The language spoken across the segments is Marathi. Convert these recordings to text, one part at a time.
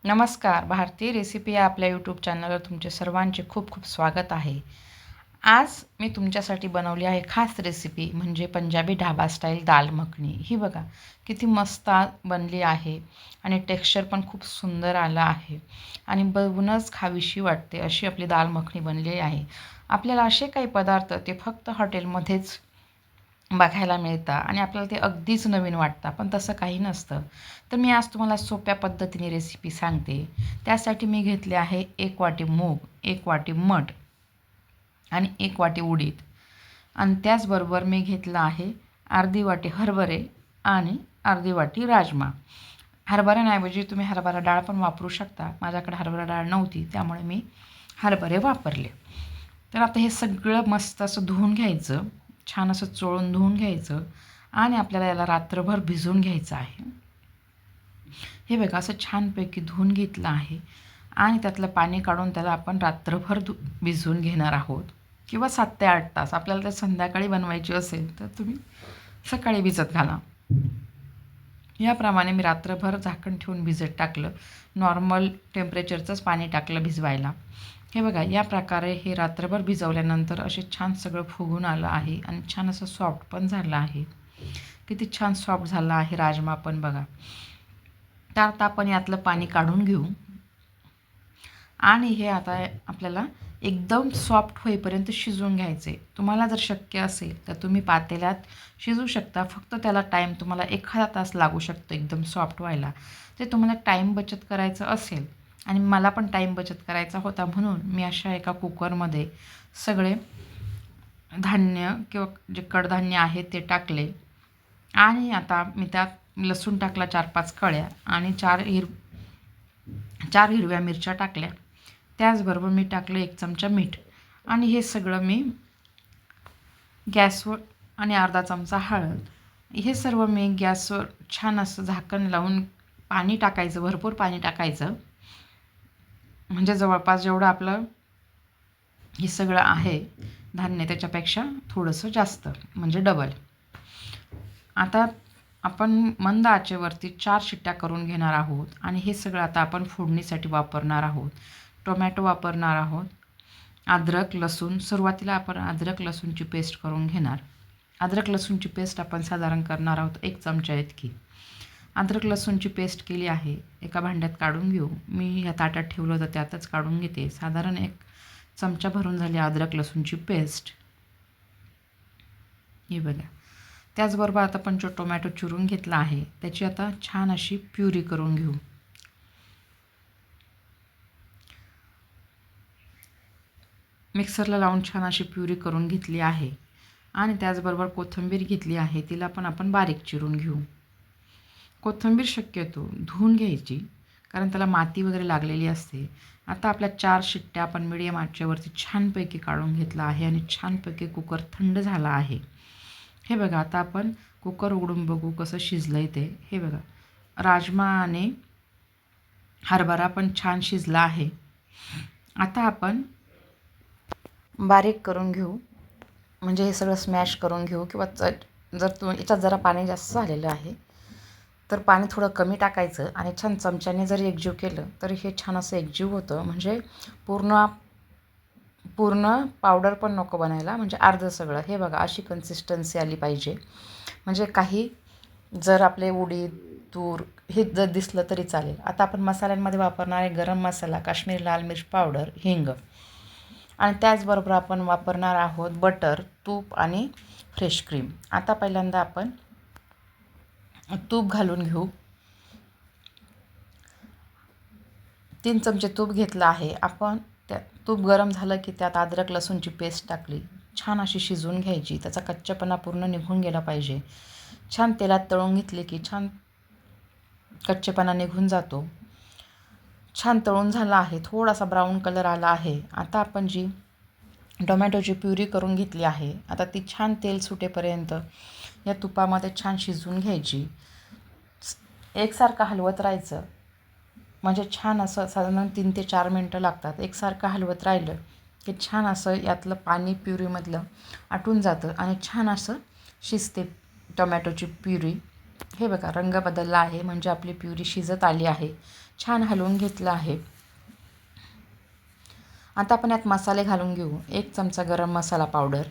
नमस्कार. भारतीय रेसिपी या आपल्या यूट्यूब चॅनलवर तुमचे सर्वांचे खूप खूप स्वागत आहे. आज मी तुमच्यासाठी बनवली आहे खास रेसिपी म्हणजे पंजाबी ढाबा स्टाईल दाल मखनी. ही बघा किती मस्त बनली आहे आणि टेक्स्चर पण खूप सुंदर आलं आहे आणि बघूनच खावीशी वाटते अशी आपली दाल मखनी बनलेली आहे. आपल्याला असे काही पदार्थ ते फक्त हॉटेलमध्येच बघायला मिळतं आणि आपल्याला ते अगदीच नवीन वाटतं, पण तसं काही नसतं. तर मी आज तुम्हाला सोप्या पद्धतीने रेसिपी सांगते. त्यासाठी मी घेतले आहे 1 वाटी मूग, 1 वाटी मठ आणि 1 वाटी उडीद आणि त्याचबरोबर मी घेतलं आहे अर्धी वाटी हरभरे आणि अर्धी वाटी राजमा. हरभऱ्याऐवजी तुम्ही हरभरा डाळ पण वापरू शकता. माझ्याकडे हरभरा डाळ नव्हती त्यामुळे मी हरभरे वापरले. तर आता हे सगळं मस्त असं धुवून घ्यायचं, छान असं चोळून धुवून घ्यायचं आणि आपल्याला याला रात्रभर भिजवून घ्यायचं आहे. हे बघा असं छानपैकी धुवून घेतलं आहे आणि त्यातलं पाणी काढून त्याला आपण रात्रभर भिजवून घेणार आहोत किंवा 7 ते 8 तास. आपल्याला ते संध्याकाळी बनवायची असेल तर तुम्ही सकाळी भिजत घाला. याप्रमाणे मी रात्रभर झाकण ठेवून भिजत टाकलं. नॉर्मल टेम्परेचरचंच पाणी टाकलं भिजवायला. हे बघा या प्रकारे हे रात्रभर भिजवल्यानंतर असे छान सगळं फुगून आलं आहे आणि छान असं सॉफ्ट पण झालं आहे. किती छान सॉफ्ट झालं आहे राजमा पण बघा. तर आता आपण यातलं पाणी काढून घेऊ आणि हे आता आपल्याला एकदम सॉफ्ट होईपर्यंत शिजवून घ्यायचे. तुम्हाला जर शक्य असेल तर तुम्ही पातेल्यात शिजवू शकता. फक्त त्याला टाईम तुम्हाला एखादा तास लागू शकतो एकदम सॉफ्ट व्हायला. ते तुम्हाला टाईम बचत करायचं असेल आणि मला पण टाईम बचत करायचा होता म्हणून मी अशा एका कुकरमध्ये सगळे धान्य किंवा जे कडधान्य आहे ते टाकले आणि आता मी त्यात लसूण टाकला 4-5 कळ्या आणि 4 हिरव्या मिरच्या टाकल्या. त्याचबरोबर मी टाकलं 1 चमचा मीठ आणि हे सगळं मी गॅसवर आणि अर्धा चमचा हळद हे सर्व मी गॅसवर छान असं झाकण लावून पाणी टाकायचं, भरपूर पाणी टाकायचं. म्हणजे जवळपास जेवढं आपलं हे सगळं आहे धान्य त्याच्यापेक्षा थोडंसं जास्त म्हणजे डबल. आता आपण मंद आचेवरती 4 शिट्ट्या करून घेणार आहोत आणि हे सगळं आता आपण फोडणीसाठी वापरणार आहोत. टोमॅटो वापरणार आहोत. अद्रक, लसूण सुरुवातीला आपण अद्रक लसूणची पेस्ट करून घेणार. अद्रक लसूणची पेस्ट आपण साधारण करणार आहोत 1 चमचा इतकी. अद्रक लसूणची पेस्ट केली आहे. एका भांड्यात काढून घेऊ. मी ह्या ताटात ठेवलं होतं त्यातच काढून घेते. साधारण 1 चमचा भरून झाली अद्रक लसूणची पेस्ट. हे बघा. त्याचबरोबर आता आपण जो टोमॅटो चिरून घेतला आहे त्याची आता छान अशी प्युरी करून घेऊ. मिक्सरला लावून छान अशी प्युरी करून घेतली आहे आणि त्याचबरोबर कोथिंबीर घेतली आहे. तिला पण आपण बारीक चिरून घेऊ. कोथिंबीर शक्यतो धुवून घ्यायची कारण त्याला माती वगैरे लागलेली असते. आता आपल्या 4 शिट्ट्या आपण मिडियम आचेवरती छानपैकी काढून घेतला आहे आणि छानपैकी कुकर थंड झाला आहे. हे बघा आता आपण कुकर उघडून बघू कसं शिजलं आहे ते. हे बघा राजमा आणि हरभरा पण छान शिजला आहे. आता आपण बारीक करून घेऊ म्हणजे हे सगळं स्मॅश करून घेऊ किंवा जर याच्यात जरा पाणी जास्त झालेलं आहे तर पाणी थोडं कमी टाकायचं आणि छान चमच्याने जर एकजीव केलं तर हे छान असं एकजीव होतं. म्हणजे पूर्ण पूर्ण पावडर पण नको बनायला म्हणजे अर्धं सगळं. हे बघा अशी कन्सिस्टन्सी आली पाहिजे. म्हणजे काही जर आपले उडीद, तूर हे जर दिसलं तरी चालेल. आता आपण मसाल्यांमध्ये वापरणार आहे गरम मसाला, काश्मीरी लाल मिर्च पावडर, हिंग आणि त्याचबरोबर आपण वापरणार आहोत बटर, तूप आणि फ्रेश क्रीम. आता पहिल्यांदा आपण तूप घालून घेऊ. 3 चमचे तूप घेतलं आहे. आपण तूप गरम झालं की त्यात अद्रक लसूणची पेस्ट टाकली. छान अशी शिजवून घ्यायची. त्याचा कच्चेपणा पूर्ण निघून गेला पाहिजे. छान तेलात तळून घेतले की छान कच्चेपणा निघून जातो. छान तळून झाला आहे. थोडासा ब्राऊन कलर आला आहे. आता आपण जी टोमॅटोची प्युरी करून घेतली आहे आता ती छान तेल सुटेपर्यंत या तुपामध्ये छान शिजवून घ्यायची. एकसारखं हलवत राहायचं म्हणजे छान असं साधारण 3 ते 4 मिनटं लागतात. एकसारखं हलवत राहिलं की छान असं यातलं पाणी प्युरीमधलं आटून जातं आणि छान असं शिजते टोमॅटोची प्युरी. हे बघा रंग बदलला आहे, म्हणजे आपली प्युरी शिजत आली आहे. छान हलवून घेतलं आहे. आता आपण यात मसाले घालून घेऊ. 1 चमचा गरम मसाला पावडर,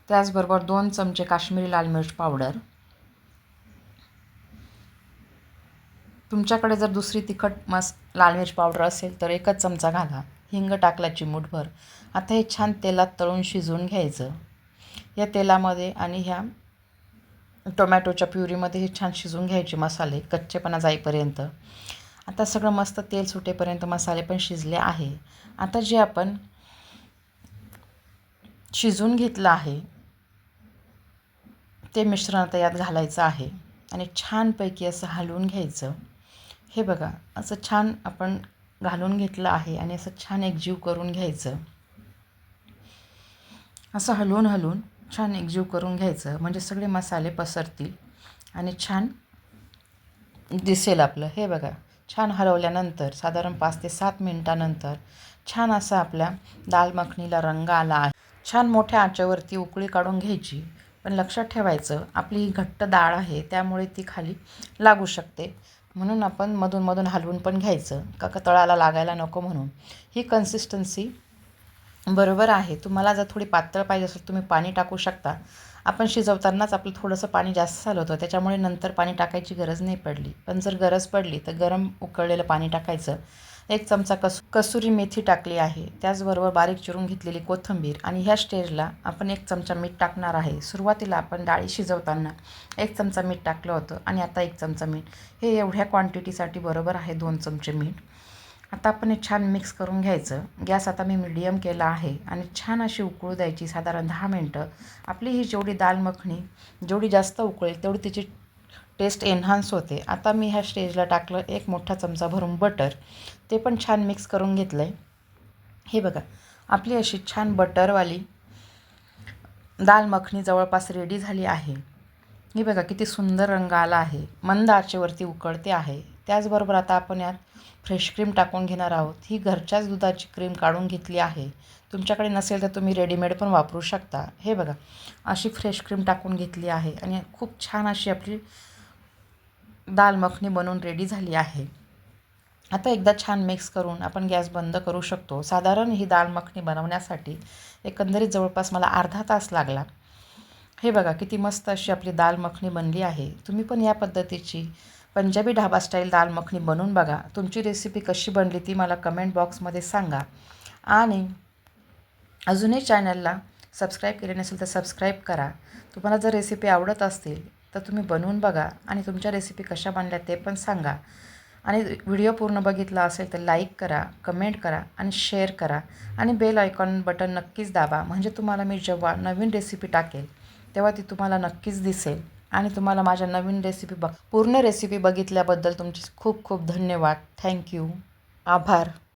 त्याचबरोबर 2 चमचे काश्मीरी लाल मिर्च पावडर. तुमच्याकडे जर दुसरी तिखट लाल मिर्च पावडर असेल तर 1च चमचा घाला. हिंग टाकला चिमूटभर. आता हे छान तेलात तळून शिजवून घ्यायचं. या तेलामध्ये आणि ह्या टोमॅटोच्या प्युरीमध्ये हे छान शिजवून घ्यायचे मसाले कच्चेपणा जाईपर्यंत. आता सगळं मस्त तेल सुटेपर्यंत मसाले पण शिजले आहे. आता जे आपण शिजवून घेतलं आहे ते मिश्रण आता यात घालायचं आहे आणि छानपैकी असं हलवून घ्यायचं. हे बघा असं छान आपण घालून घेतलं आहे आणि असं छान एकजीव करून घ्यायचं. असं हलवून छान एकजीव करून घ्यायचं, म्हणजे सगळे मसाले पसरतील आणि छान दिसेल आपलं. हे बघा छान हलवल्यानंतर साधारण 5 ते 7 मिनिटानंतर छान असा आपल्या दाल मखनीला रंग आला आहे. छान मोठ्या आचेवरती उकळी काढून घ्यायची. पण लक्षात ठेवायचं आपली ही घट्ट डाळ आहे त्यामुळे ती खाली लागू शकते, म्हणून आपण मधून हलवून पण घ्यायचं का तळाला लागायला नको म्हणून. ही कन्सिस्टन्सी बरोबर आहे. तुम्हाला जर थोडी पातळ पाहिजे असेल तुम्ही पाणी टाकू शकता. आपण शिजवतानाच आपलं थोडंसं पाणी जास्त झालं होतं त्याच्यामुळे नंतर पाणी टाकायची गरज नाही पडली. पण जर गरज पडली तर गरम उकळलेलं पाणी टाकायचं. 1 चमचा कसुरी मेथी टाकली आहे, त्याचबरोबर बारीक चिरून घेतलेली कोथिंबीर आणि ह्या स्टेजला आपण 1 चमचा मीठ टाकणार आहे. सुरुवातीला आपण डाळी शिजवताना 1 चमचा मीठ टाकलं होतं आणि आता 1 चमचा मीठ. हे एवढ्या क्वांटिटीसाठी बरोबर आहे 2 चमचे मीठ. आता आपण हे छान मिक्स करून घ्यायचं. गॅस आता मी मीडियम केला आहे आणि छान अशी उकळू द्यायची साधारण 10 मिनटं. आपली ही जेवढी दाल मखनी जेवढी जास्त उकळेल तेवढी तिची टेस्ट एन्हान्स होते. आता मी ह्या स्टेजला टाकलं 1 मोठा चमचा भरून बटर. ते पण छान मिक्स करून घेतलं आहे. हे बघा आपली अशी छान बटरवाली दाल मखनी जवळपास रेडी झाली आहे. हे बघा किती सुंदर रंग आला आहे. मंद आचेवरती उकळते आहे. त्याचबरोबर आता आपण यात फ्रेश क्रीम टाकून घेणार आहोत. ही घरच्याच दुधाची क्रीम काढून घेतली आहे. तुमच्याकडे नसेल तर तुम्ही रेडीमेड पण वापरू शकता. हे बघा अशी फ्रेश क्रीम टाकून घेतली आहे आणि खूप छान अशी आपली दाल मखनी बनवून रेडी झाली आहे. आता एकदा छान मिक्स करून आपण गॅस बंद करू शकतो. साधारण ही दाल मखनी बनवण्यासाठी एकंदरीत जवळपास मला अर्धा तास लागला. हे बघा किती मस्त अशी आपली दाल मखनी बनली आहे. तुम्ही पण या पद्धतीची पंजाबी ढाबा स्टाईल दाल मखनी बनवून बघा. तुमची रेसिपी कशी बनली ती मला कमेंट बॉक्समध्ये सांगा. आणि अजूनही चॅनलला सबस्क्राईब केले नसेल तर सबस्क्राईब करा. तुम्हाला जर रेसिपी आवडत असतील तर तुम्ही बनवून बघा आणि तुमच्या रेसिपी कशा बनल्या ते पण सांगा. आणि व्हिडिओ पूर्ण बघितला असेल तर लाईक करा, कमेंट करा आणि शेअर करा आणि बेल आयकॉन बटन नक्कीच दाबा, म्हणजे तुम्हाला मी जेव्हा नवीन रेसिपी टाकेल तेव्हा ती तुम्हाला नक्कीच दिसेल. आणि तुम्हाला माझ्या नवीन रेसिपी पूर्ण रेसिपी बघितल्याबद्दल तुमचे खूप खूप धन्यवाद. थँक्यू. आभार.